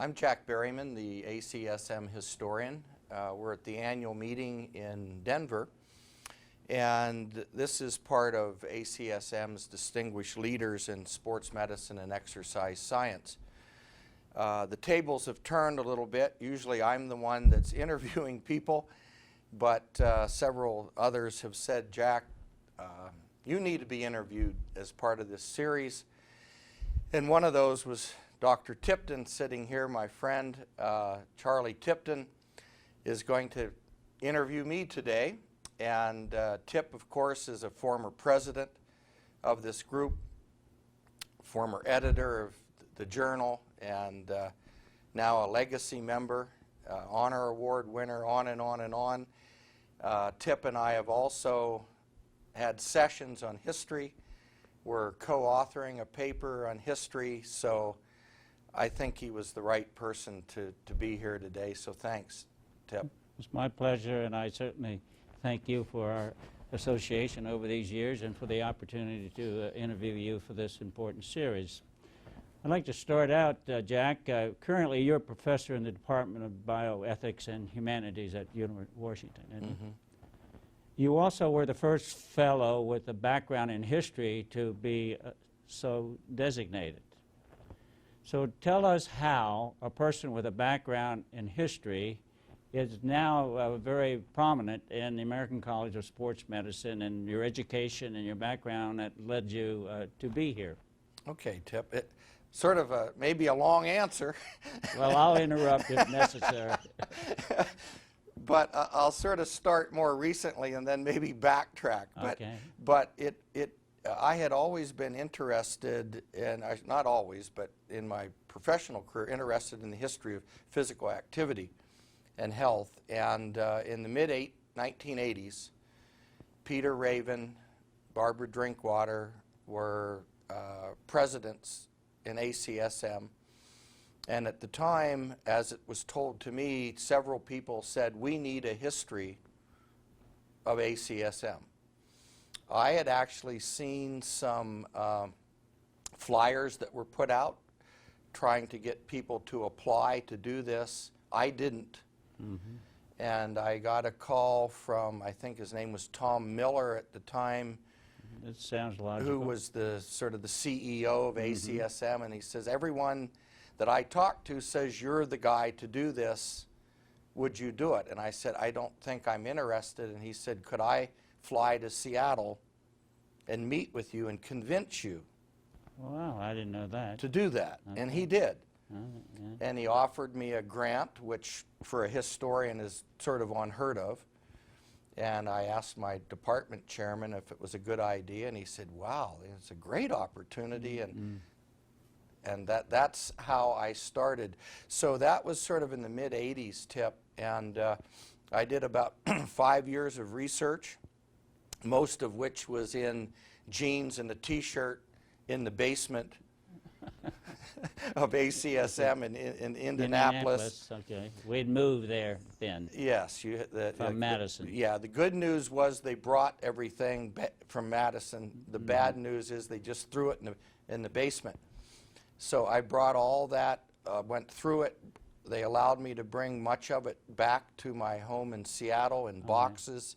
I'm Jack Berryman, the ACSM historian. We're at the annual meeting in Denver, and this is part of ACSM's Distinguished Leaders in Sports Medicine and Exercise Science. The tables have turned a little bit. Usually I'm the one that's interviewing people, but several others have said, Jack, you need to be interviewed as part of this series. And one of those was Dr. Tipton sitting here. My friend Charlie Tipton is going to interview me today. And Tip, of course, is a former president of this group, former editor of the journal, and now a legacy member, honor award winner, on and on and on. Tip and I have also had sessions on history. We're co-authoring a paper on history, so I think he was the right person to be here today, so thanks, Tip. It's my pleasure, and I certainly thank you for our association over these years and for the opportunity to interview you for this important series. I'd like to start out, Jack. Currently, you're a professor in the Department of Bioethics and Humanities at University of Washington. Mm-hmm. You also were the first fellow with a background in history to be so designated. So tell us how a person with a background in history is now very prominent in the American College of Sports Medicine, and your education and your background that led you to be here. Okay, Tip. It sort of maybe a long answer. Well, I'll interrupt if necessary. But I'll sort of start more recently and then maybe backtrack. Okay. But I had always been interested in, not always, but in my professional career, interested in the history of physical activity and health. And in the mid-1980s, Peter Raven, Barbara Drinkwater were presidents in ACSM. And at the time, as it was told to me, several people said, we need a history of ACSM. I had actually seen some flyers that were put out trying to get people to apply to do this. I didn't. Mm-hmm. And I got a call from, I think his name was Tom Miller at the time. That sounds logical. Who was the sort of the CEO of ACSM, and he says, everyone that I talked to says you're the guy to do this. Would you do it? And I said, I don't think I'm interested. And he said, could I fly to Seattle and meet with you and convince you? Wow, I didn't know that. To do that. Okay. And he did. Yeah. And he offered me a grant, which for a historian is sort of unheard of. And I asked my department chairman if it was a good idea, and he said, wow, it's a great opportunity. And that's how I started. So that was sort of in the mid-'80s, Tip, and I did about 5 years of research, most of which was in jeans and a T-shirt in the basement of ACSM in Indianapolis. Okay. We'd moved there then. Yes. From Madison. Yeah, the good news was they brought everything from Madison. The bad news is they just threw it in the basement. So I brought all that, went through it. They allowed me to bring much of it back to my home in Seattle in boxes.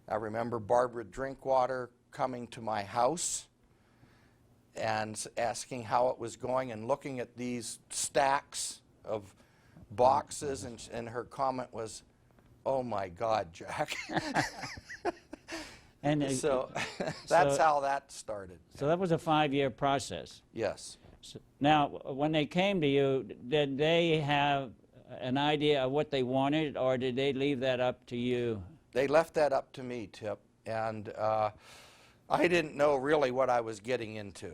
I remember Barbara Drinkwater coming to my house and asking how it was going and looking at these stacks of boxes, and her comment was, oh my God, Jack. And so that's how that started. So that was a 5-year process. Yes. So now, when they came to you, did they have an idea of what they wanted, or did they leave that up to you? They left that up to me, Tip, and I didn't know really what I was getting into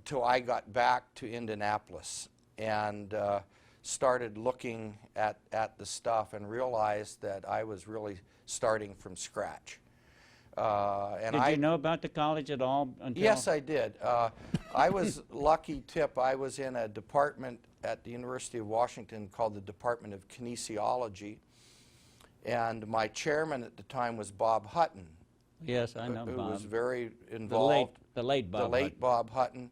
till I got back to Indianapolis and started looking at the stuff and realized that I was really starting from scratch. Did you know about the college at all? Yes, I did. I was lucky, Tip. I was in a department at the University of Washington called the Department of Kinesiology, and my chairman at the time was Bob Hutton. Yes, I know who Bob. was very involved. The late Bob. The late Bob Hutton.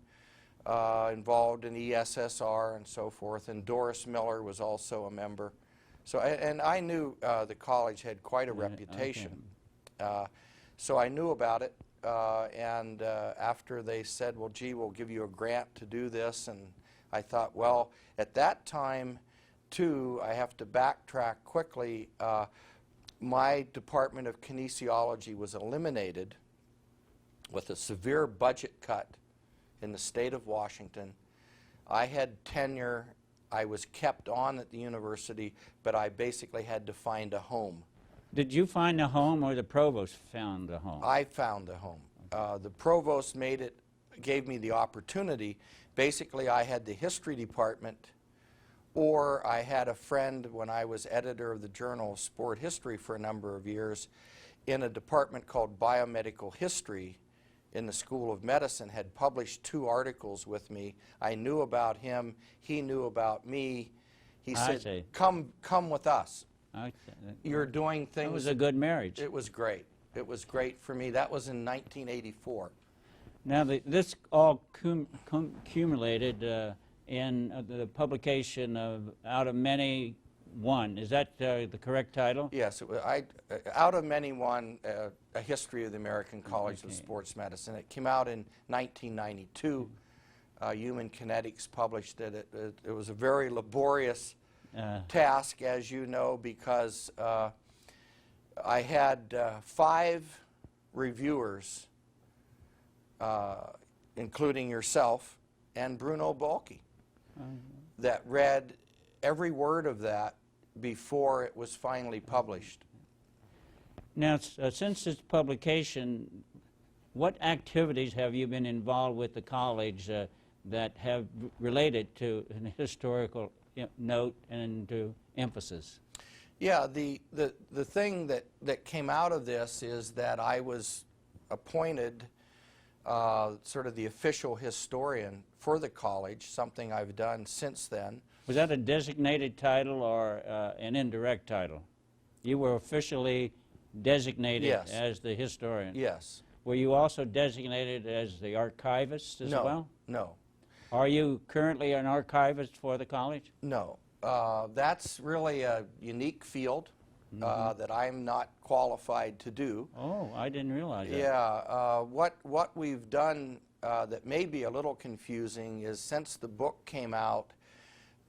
involved in ESSR and so forth, and Doris Miller was also a member. So, and I knew the college had quite a reputation. So I knew about it, and after they said, well, gee, we'll give you a grant to do this, and I thought, well, at that time, too, I have to backtrack quickly. My Department of Kinesiology was eliminated with a severe budget cut in the state of Washington. I had tenure. I was kept on at the university, but I basically had to find a home. Did you find a home, or the provost found a home? I found a home. The provost gave me the opportunity. Basically, I had the history department, or I had a friend when I was editor of the Journal of Sport History for a number of years in a department called Biomedical History in the School of Medicine, had published 2 articles with me. I knew about him. He knew about me. He said, come with us. You're doing things. It was a good marriage. It was great. It was great for me. That was in 1984. Now, this all accumulated in the publication of Out of Many, One. Is that the correct title? Yes. Out of Many, One, A History of the American College of Sports Medicine. It came out in 1992. Human Kinetics published it. It was a very laborious task, as you know, because I had 5 reviewers, including yourself and Bruno Balke, that read every word of that before it was finally published. Now, since its publication, what activities have you been involved with the college that have related to an historical note and to emphasis? Yeah, the thing that came out of this is that I was appointed sort of the official historian for the college, something I've done since then. Was that a designated title or an indirect title? You were officially designated as the historian. Yes. Were you also designated as the archivist as well? No. Are you currently an archivist for the college? No. That's really a unique field that I'm not qualified to do. Oh, I didn't realize that. Yeah. What we've done that may be a little confusing is, since the book came out,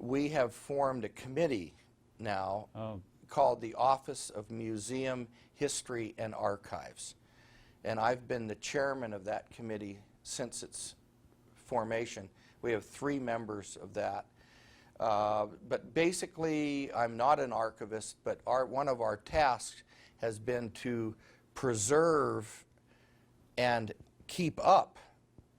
we have formed a committee now called the Office of Museum History and Archives. And I've been the chairman of that committee since its formation. We have 3 members of that. But basically, I'm not an archivist, but one of our tasks has been to preserve and keep up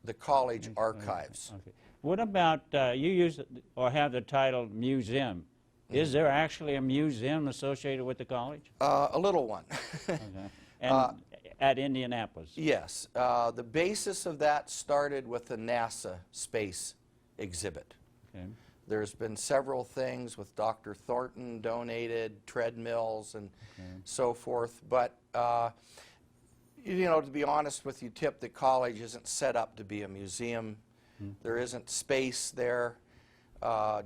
the college archives. Okay. What about, you use or have the title museum. Is there actually a museum associated with the college? A little one. Okay. And at Indianapolis? Yes. The basis of that started with the NASA space exhibit. Okay. There's been several things with Dr. Thornton donated, treadmills and so forth. But, you know, to be honest with you, Tip, the college isn't set up to be a museum. There isn't space there.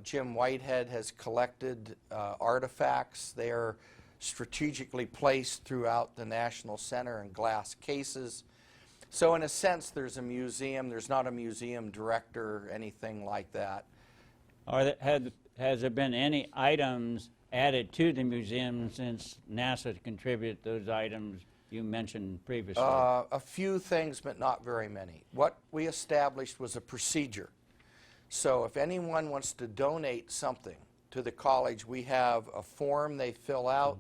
Jim Whitehead has collected artifacts. They are strategically placed throughout the National Center in glass cases. So in a sense, there's a museum. There's not a museum director or anything like that. Has there been any items added to the museum since NASA contributed those items you mentioned previously? A few things, but not very many. What we established was a procedure. So if anyone wants to donate something to the college, we have a form they fill out.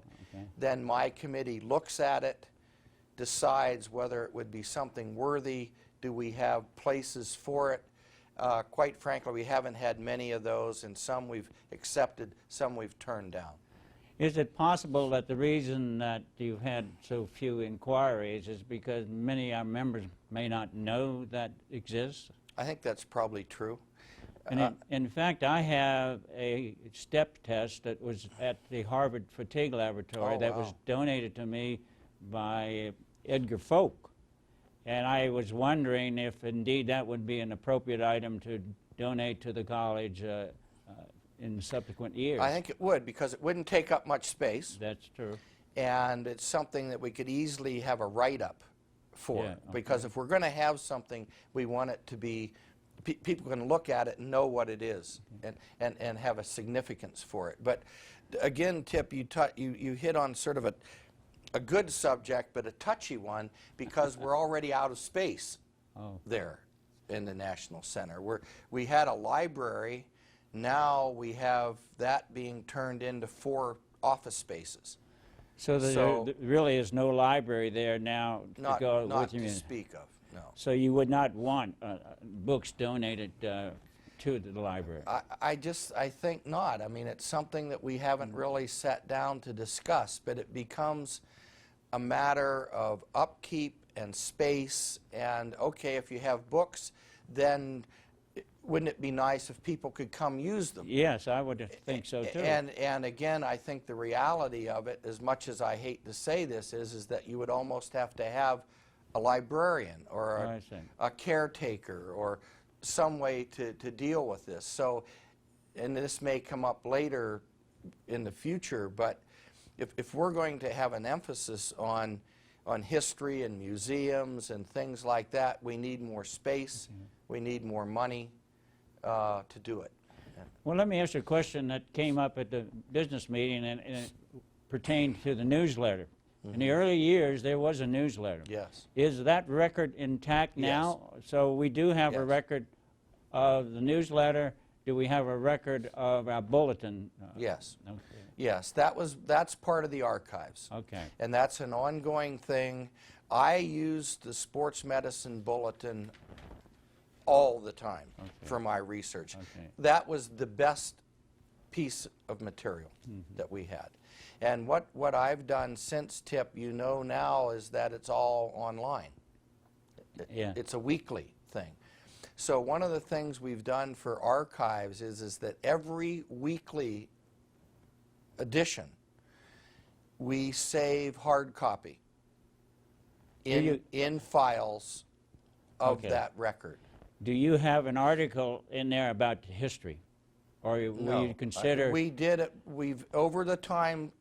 Then my committee looks at it, decides whether it would be something worthy. Do we have places for it? Quite frankly, we haven't had many of those, and some we've accepted, some we've turned down. Is it possible that the reason that you've had so few inquiries is because many of our members may not know that exists? I think that's probably true. And in fact, I have a step test that was at the Harvard Fatigue Laboratory that was donated to me by Edgar Folk. And I was wondering if indeed that would be an appropriate item to donate to the college in subsequent years. I think it would, because it wouldn't take up much space, That's true. and it's something that we could easily have a write-up for. Yeah, okay. Because if we're going to have something, we want it to be, people can look at it and know what it is, and have a significance for it. But again, Tip, you hit on sort of a good subject, but a touchy one, because we're already out of space there in the National Center. We had a library. Now we have that being turned into 4 office spaces. So there really is no library there now to go Not with you. to speak of, no. So you would not want books donated to the library? I think not. I mean, it's something that we haven't really sat down to discuss, but it becomes a matter of upkeep and space, and okay, if you have books, then wouldn't it be nice if people could come use them? Yes, I would think so too. And again, I think the reality of it, as much as I hate to say this, is that you would almost have to have a librarian or a caretaker or some way to deal with this. So, and this may come up later in the future, but if we're going to have an emphasis on history and museums and things like that, we need more space, we need more money to do it. Well, let me ask you a question that came up at the business meeting, and it pertained to the newsletter. In the early years, there was a newsletter. Yes. Is that record intact now? Yes. So we do have a record of the newsletter. Do we have a record of our bulletin? Yes. Okay. Yes, that's part of the archives. Okay. And that's an ongoing thing. I use the sports medicine bulletin all the time for my research. Okay. That was the best piece of material that we had. And what I've done since, Tip, you know now, is that it's all online. It's a weekly thing. So one of the things we've done for archives is that every weekly edition, we save hard copy in files of that record. Do you have an article in there about history? Or will you consider... we did it. We've, over the time,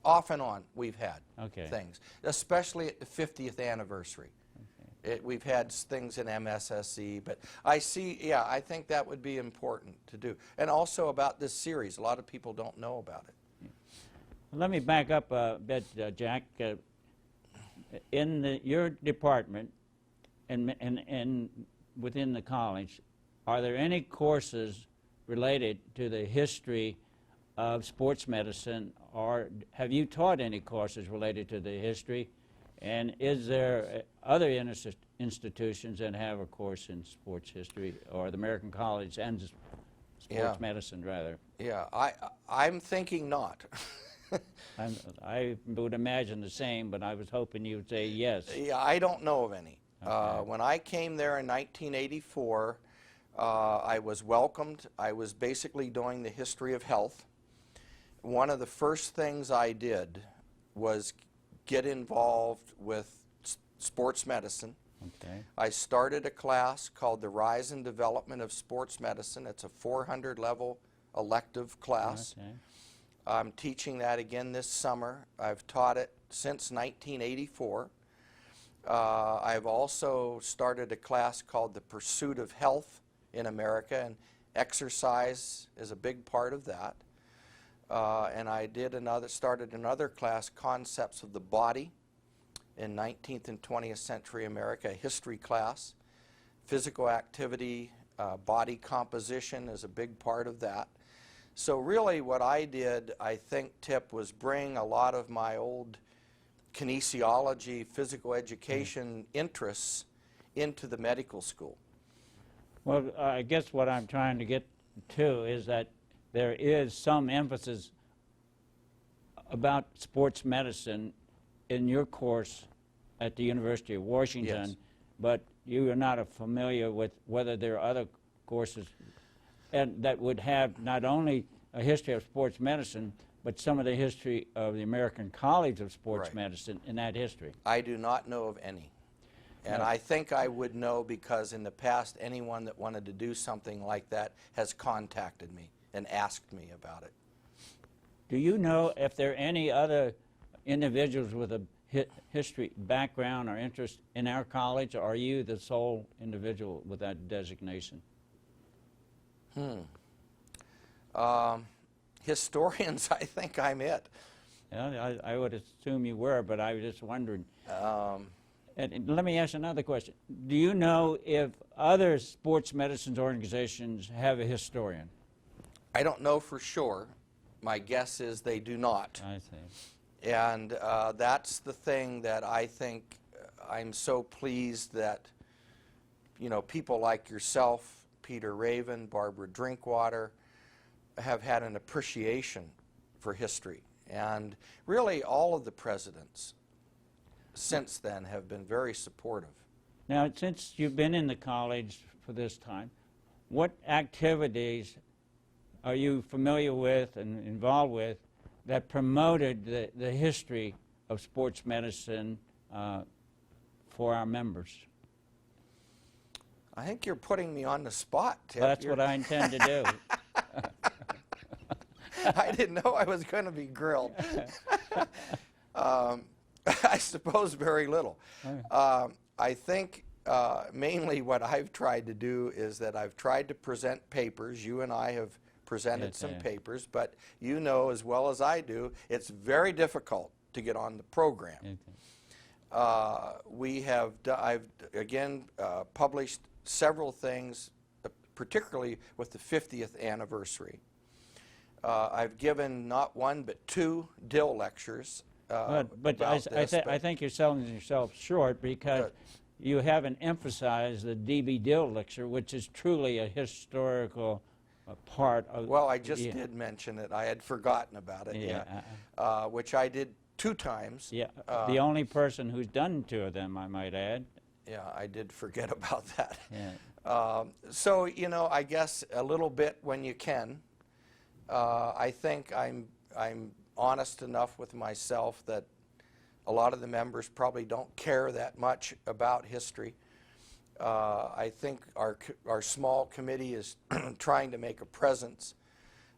off and on, we've had things, especially at the 50th anniversary. We've had things in MSSE, but I think that would be important to do. And also about this series. A lot of people don't know about it. Let me back up a bit, Jack. In your department and within the college, are there any courses related to the history of sports medicine, or have you taught any courses related to the history? And is there other institutions that have a course in sports history, or the American College and sports medicine, rather? Yeah, I'm thinking not. I would imagine the same, but I was hoping you would say yes. Yeah, I don't know of any. When I came there in 1984, I was welcomed. I was basically doing the history of health. One of the first things I did was get involved with sports medicine. Okay. I started a class called the Rise and Development of Sports Medicine. It's a 400-level elective class. Okay. I'm teaching that again this summer. I've taught it since 1984. I've also started a class called The Pursuit of Health in America, and exercise is a big part of that. And I started another class, Concepts of the Body, in 19th and 20th century America, a history class. Physical activity, body composition is a big part of that. So really what I did, I think, Tip, was bring a lot of my old kinesiology, physical education interests into the medical school. Well, I guess what I'm trying to get to is that there is some emphasis about sports medicine in your course at the University of Washington, but you are not familiar with whether there are other courses and that would have not only a history of sports medicine, but some of the history of the American College of Sports Medicine in that history. I do not know of any. And No. I think I would know because in the past, anyone that wanted to do something like that has contacted me and asked me about it. Do you know if there are any other individuals with a history background or interest in our college, or are you the sole individual with that designation? Historians, I think I'm it. Yeah, I would assume you were, but I was just wondering. And let me ask another question. Do you know if other sports medicine organizations have a historian? I don't know for sure. My guess is they do not. I see. And that's the thing that I think I'm so pleased that, you know, people like yourself, Peter Raven, Barbara Drinkwater, have had an appreciation for history. And really all of the presidents since then have been very supportive. Now, since you've been in the college for this time, what activities are you familiar with and involved with that promoted the history of sports medicine for our members? I think you're putting me on the spot, Tip. Well, that's what I intend to do. I didn't know I was going to be grilled. I suppose very little. I think mainly what I've tried to do is that I've tried to present papers. You and I have presented some papers, but you know as well as I do, it's very difficult to get on the program. I've again published several things, particularly with the 50th anniversary. I've given not one but 2 Dill lectures. But I think you're selling yourself short because you haven't emphasized the D.B. Dill lecture, which is truly a historical part of. Well, I just did mention it. I had forgotten about it. Which I did 2 times. Yeah, the only person who's done 2 of them, I might add. Yeah, I did forget about that. Yeah. So, you know, I guess a little bit when you can. I think I'm honest enough with myself that a lot of the members probably don't care that much about history. I think our small committee is trying to make a presence.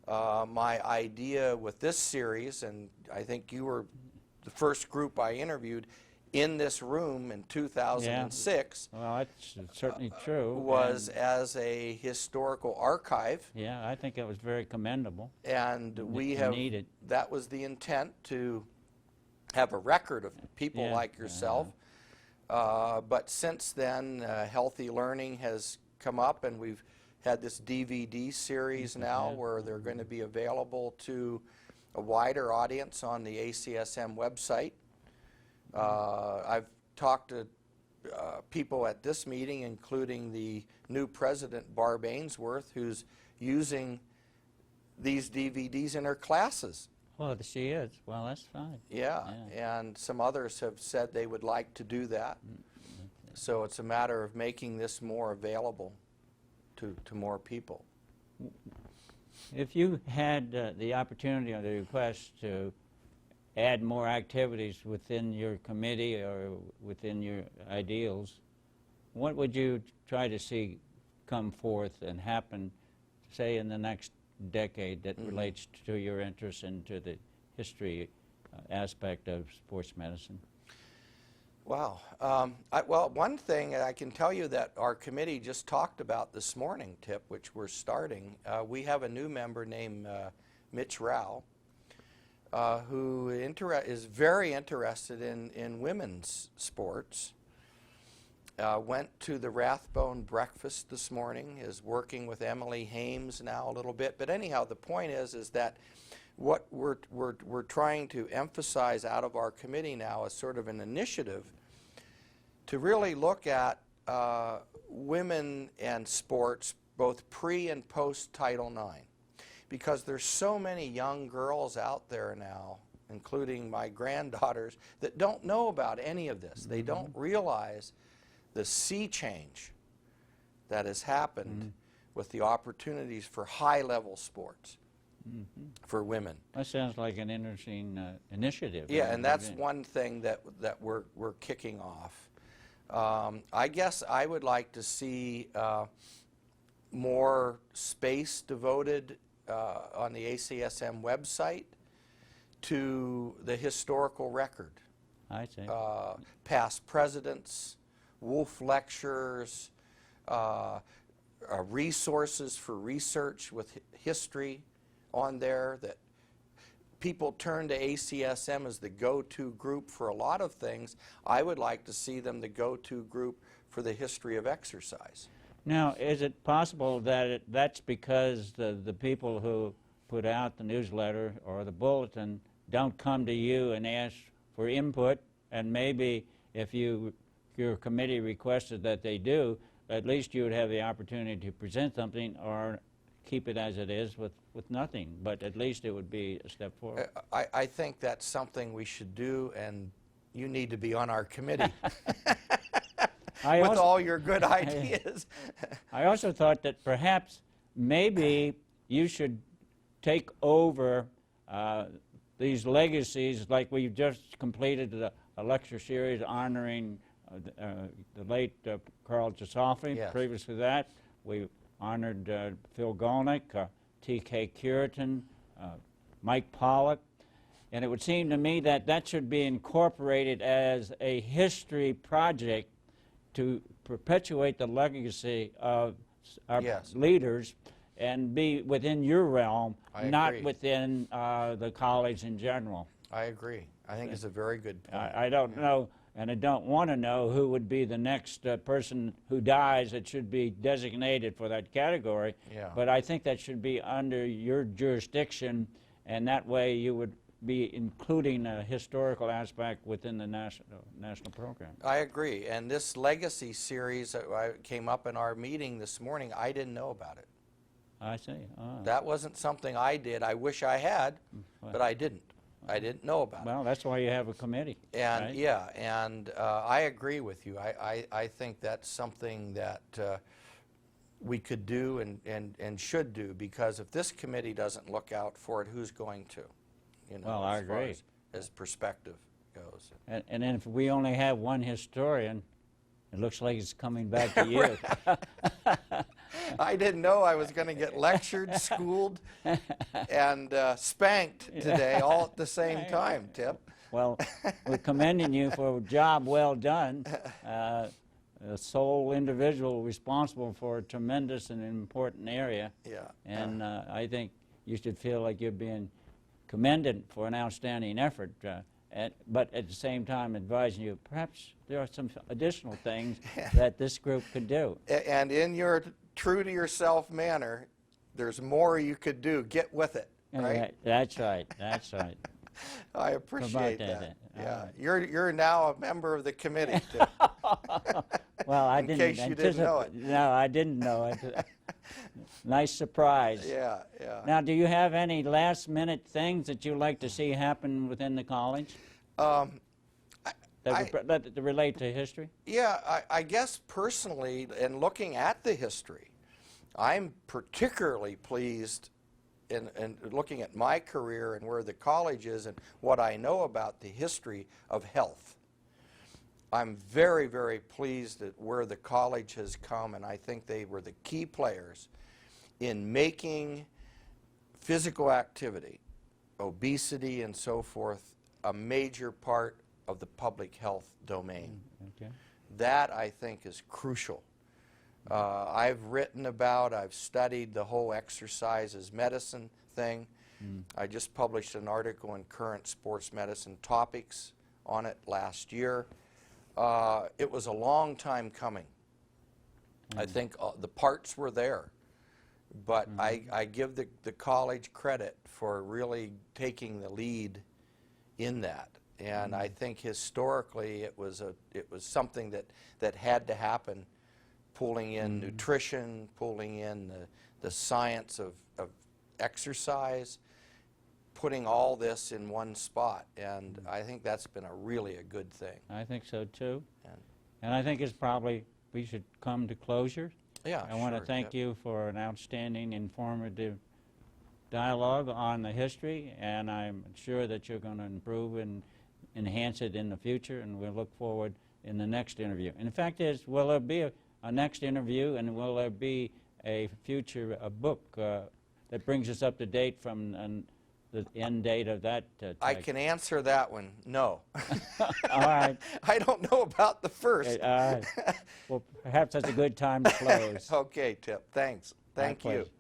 My idea with this series, and I think you were the first group I interviewed in this room in 2006. Yeah. Well, that's certainly true. Was as a historical archive. Yeah, I think it was very commendable. And we have needed. That was the intent, to have a record of people like yourself. But since then, Healthy Learning has come up, and we've had this DVD series now where they're going to be available to a wider audience on the ACSM website. I've talked to people at this meeting, including the new president, Barb Ainsworth, who's using these DVDs in her classes. Well, she is. Well, that's fine. Yeah, and some others have said they would like to do that. So it's a matter of making this more available to more people. If you had the opportunity or the request to add more activities within your committee or within your ideals, what would you try to see come forth and happen, say, in the next decade that relates to your interest into the history aspect of sports medicine? Wow. Well, one thing I can tell you that our committee just talked about this morning, Tip, which we're starting, we have a new member named Mitch Rao, who is very interested in women's sports. Went to the Rathbone breakfast this morning, is working with Emily Hames now a little bit. But anyhow, the point is that what we're trying to emphasize out of our committee now is sort of an initiative to really look at women and sports, both pre and post Title IX. Because there's so many young girls out there now, including my granddaughters, that don't know about any of this. They don't realize the sea change that has happened with the opportunities for high-level sports for women. That sounds like an interesting initiative. Yeah, and that's one thing that we're kicking off. I guess I would like to see more space devoted on the ACSM website to the historical record. I see. Past presidents, Wolf lectures, resources for research with history on there, that people turn to ACSM as the go-to group for a lot of things. I would like to see them the go-to group for the history of exercise. Now, is it possible that that's because the people who put out the newsletter or the bulletin don't come to you and ask for input, and maybe if your committee requested that they do, at least you would have the opportunity to present something, or keep it as it is with nothing, but at least it would be a step forward. I think that's something we should do, and you need to be on our committee with all your good ideas. I also thought that perhaps maybe you should take over these legacies, like we've just completed a lecture series honoring the late Carl Giussoffi. Yes. Previous to that, we honored Phil Golnick, T.K. Curitan, Mike Pollock, and it would seem to me that that should be incorporated as a history project to perpetuate the legacy of our Yes. leaders and be within your realm, I not agree. within the college in general. I agree. I think it's a very good point. I don't know, and I don't want to know who would be the next person who dies that should be designated for that category. Yeah. But I think that should be under your jurisdiction, and that way you would be including a historical aspect within the national program. I agree. And this legacy series that came up in our meeting this morning, I didn't know about it. I see. Ah. That wasn't something I did. I wish I had, but I didn't. I didn't know about it. Well, that's why you have a committee. And right? yeah, and I agree with you. I think that's something that we could do and should do, because if this committee doesn't look out for it, who's going to? You know, Well, I as far agree. as perspective goes. And then if we only have one historian, it looks like it's coming back to you. I didn't know I was going to get lectured, schooled, and spanked today all at the same time, Tip. Well, we're commending you for a job well done. A sole individual responsible for a tremendous and important area. Yeah. And I think you should feel like you're being commended for an outstanding effort. But at the same time advising you, perhaps there are some additional things that this group could do. And in your true to yourself manner, there's more you could do. Get with it, right? That's right. That's right. I appreciate About that. that. Yeah, All you're now a member of the committee, too. Well, I In didn't case you didn't know it. No, I didn't know it. Nice surprise. Yeah, yeah. Now, do you have any last-minute things that you'd like to see happen within the college that relate to history? Yeah, I guess personally, in looking at the history, I'm particularly pleased in looking at my career and where the college is and what I know about the history of health. I'm very, very pleased at where the college has come, and I think they were the key players in making physical activity, obesity and so forth, a major part of the public health domain. Okay. That, I think, is crucial. I've written about, I've studied the whole exercise as medicine thing. I just published an article in Current Sports Medicine Topics on it last year. It was a long time coming. I think the parts were there, but I give the college credit for really taking the lead in that. And I think historically it was something that had to happen, pulling in nutrition, pulling in the science of exercise, putting all this in one spot, and I think that's been really a good thing. I think so, too. And And I think it's probably we should come to closure. yeah, I want to sure, thank yep. you for an outstanding, informative dialogue on the history, and I'm sure that you're going to improve and enhance it in the future, and we'll look forward in the next interview. And the fact is, will there be a next interview, and will there be a future book that brings us up to date from the end date of that I can answer that one, no. All right. I don't know about the first. All right. Well, perhaps that's a good time to close. Okay, Tip, thanks. Thank My you. pleasure.